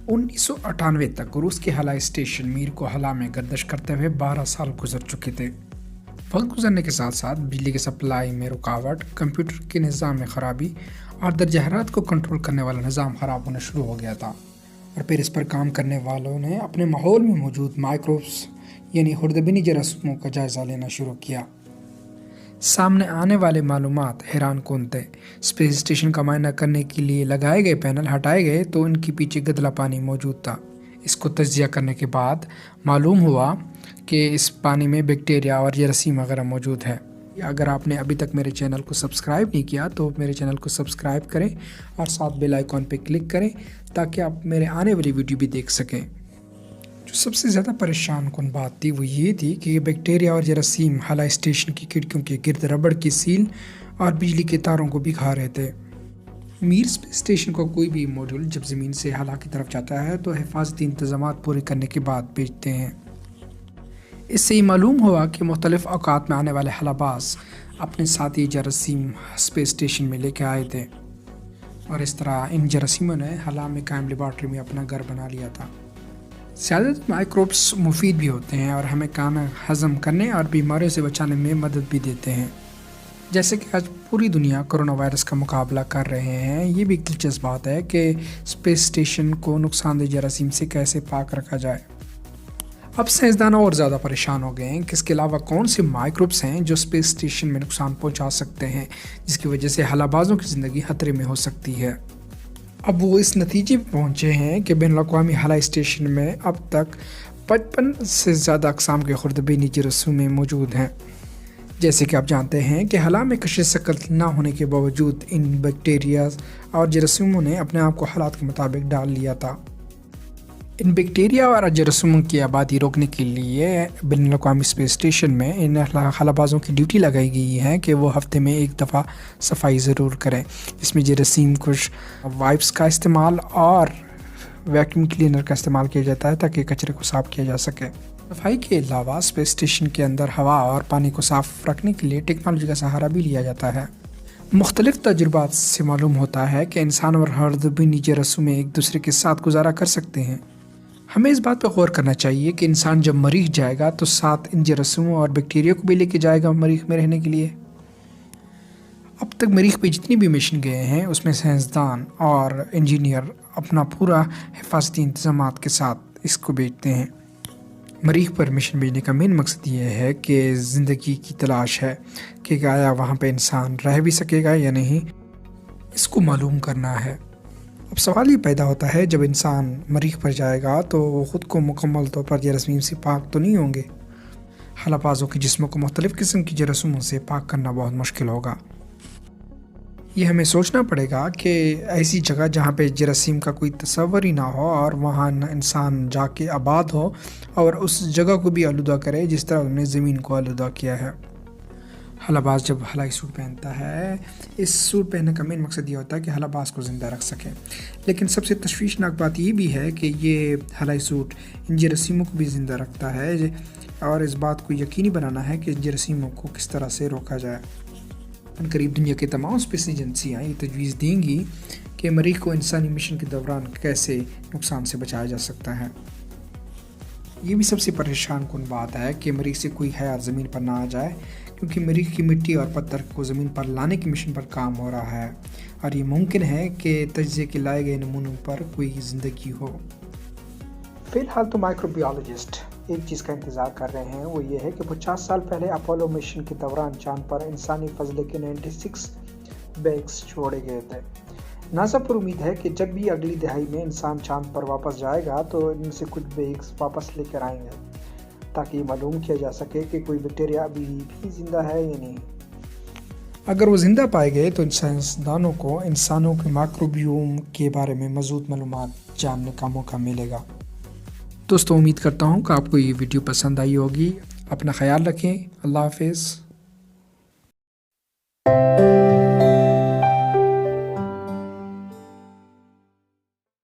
1998 तक रूस के खलाई स्टेशन मीर को खला में गर्दिश करते हुए 12 साल गुजर चुके थे। वक्त गुजरने के साथ साथ बिजली की सप्लाई में रुकावट, कंप्यूटर के निज़ाम में ख़राबी और दर्जा हरारत को कंट्रोल करने वाला निज़ाम ख़राब होना शुरू हो गया था। और फिर इस पर काम करने वालों ने अपने माहौल में मौजूद माइक्रोब्स यानी खुर्दबीनी जरासीमों का जायज़ा लेना शुरू किया। सामने आने वाले मालूमात हैरान कुन थे। स्पेस स्टेशन का मायना करने के लिए लगाए गए पैनल हटाए गए तो इनके पीछे गदला पानी मौजूद था। इसको तज्जिया करने के बाद मालूम हुआ कि इस पानी में बैक्टीरिया और जरासीम वगैरह मौजूद है। अगर आपने अभी तक मेरे चैनल को सब्सक्राइब नहीं किया तो मेरे चैनल को सब्सक्राइब करें और साथ बेल आइकॉन पर क्लिक करें ताकि आप मेरे आने वाली वीडियो भी देख सकें। जो सबसे ज़्यादा परेशान कुन बात थी वो ये थी कि बैक्टीरिया और जरासीम खलाई स्टेशन की खिड़कियों के गिर्द रबड़ की सील और बिजली के तारों को भी खा रहे थे। मीर स्पेस स्टेशन का कोई भी मॉड्यूल जब ज़मीन से खला की तरफ जाता है तो हिफाजती इंतजाम पूरे करने के बाद भेजते हैं। इससे ये मालूम हुआ कि मुख्तलिफ़ औकात में आने वाले खलाबाज अपने साथ ही जरासीम स्पेस स्टेशन में लेके आए थे और इस तरह इन जरासीमों ने खला में कायम लेबॉर्ट्री में अपना घर बना लिया था। ज़्यादातर माइक्रोब्स मुफीद भी होते हैं और हमें खाना हज़म करने और बीमारियों से बचाने में मदद भी देते हैं। जैसे कि आज पूरी दुनिया कोरोना वायरस का मुकाबला कर रहे हैं, ये भी दिलचस्प बात है कि स्पेस स्टेशन को नुकसानदेह जरासीम से कैसे पाक रखा जाए। अब साइंसदान और ज़्यादा परेशान हो गए हैं कि इसके अलावा कौन से माइक्रोब्स हैं जो स्पेस स्टेशन में नुकसान पहुंचा सकते हैं, जिसकी वजह से खलाबाजों की ज़िंदगी खतरे में हो सकती है। अब वो इस नतीजे पर पहुँचे हैं कि बैनुल-अक़वामी खलाई स्टेशन में अब तक 55 से ज़्यादा अक़साम के खुर्दबीनी जरासीम मौजूद हैं। जैसे कि आप जानते हैं कि खला में कशिश शकल ना होने के बावजूद इन बैक्टीरिया और जरासीमों ने अपने आप को हालात के मुताबिक डाल लिया था। इन बैक्टीरिया और जरासीमों की आबादी रोकने के लिए बैनुल-अक़वामी स्पेस स्टेशन में इन खलाबाजों की ड्यूटी लगाई गई है कि वो हफ्ते में एक दफ़ा सफाई ज़रूर करें। इसमें जरासीम कुछ वाइप्स का इस्तेमाल और वैक्यूम क्लीनर का इस्तेमाल किया जाता है ताकि कचरे को साफ़ किया जा सके। सफाई के अलावा स्पेस स्टेशन के अंदर हवा और पानी को साफ़ रखने के लिए टेक्नोलॉजी का सहारा भी लिया जाता है। मुख्तलिफ़ तजुर्बात से मालूम होता है कि इंसान और खुर्दबीनी जरासीम एक दूसरे के साथ गुजारा कर सकते हैं। हमें इस बात पर गौर करना चाहिए कि इंसान जब मरीख जाएगा तो साथ इन जरासीमों और बैक्टीरिया को भी लेके जाएगा मरीख में रहने के लिए। अब तक मरीख पे जितनी भी मिशन गए हैं उसमें साइंसदान और इंजीनियर अपना पूरा हिफाजती इंतजाम के साथ इसको भेजते हैं। मरीख पर मिशन भेजने का मेन मकसद ये है कि ज़िंदगी की तलाश है कि आया वहाँ पे इंसान रह भी सकेगा या नहीं, इसको मालूम करना है। अब सवाल ये पैदा होता है जब इंसान मरीख पर जाएगा तो वो ख़ुद को मुकम्मल तौर पर जरासीम से पाक तो नहीं होंगे। खलाबाजों के जिस्मों को मुख्तलिफ़ किस्म की जरासीमों से पाक करना बहुत मुश्किल होगा। ये हमें सोचना पड़ेगा कि ऐसी जगह जहाँ पे जरासीम का कोई तस्वर ही ना हो और वहाँ इंसान जाके आबाद हो और उस जगह को भी आलूदा करे जिस तरह उन्होंने ज़मीन को आलूदा किया है। खलाबाज जब खलाई सूट पहनता है, इस सूट पहनने का मेन मकसद ये होता है कि खलाबाज को ज़िंदा रख सकें। लेकिन सबसे तशवीशनाक बात ये भी है कि ये खलाई सूट इन जरासीमों को भी ज़िंदा रखता है और इस बात को यकीनी बनाना है कि जरासीमों को किस तरह से रोका जाए। करीब दुनिया के तमाम स्पेस एजेंसियाँ ये तजवीज़ देंगी कि मरीख को इंसानी मिशन के दौरान कैसे नुकसान से बचाया जा सकता है। ये भी सबसे परेशान कुन बात है कि मरीख से कोई हयात ज़मीन पर ना आ जाए, क्योंकि मरीख की मिट्टी और पत्थर को ज़मीन पर लाने की मिशन पर काम हो रहा है और ये मुमकिन है कि तज्ज़िये के लाए गए नमूनों पर कोई ज़िंदगी हो। फ़िलहाल तो माइक्रोबायोलॉजिस्ट एक चीज़ का इंतज़ार कर रहे हैं, वो ये है कि 50 साल पहले अपोलो मिशन के दौरान चांद पर इंसानी फजले के 96 बैग्स छोड़े गए थे। नासा पर उम्मीद है कि जब भी अगली दिहाई में इंसान चांद पर वापस जाएगा तो इनसे कुछ बैग्स वापस लेकर आएंगे ताकि मालूम किया जा सके कि कोई बैक्टीरिया अभी भी ज़िंदा है या नहीं। अगर वो ज़िंदा पाए गए तो साइंसदानों को इंसानों के माइक्रोबियोम के बारे में मज़ीद मालूमात जानने का मौका मिलेगा। दोस्तों, उम्मीद करता हूँ कि आपको ये वीडियो पसंद आई होगी। अपना ख्याल रखें। अल्लाह हाफ़िज़।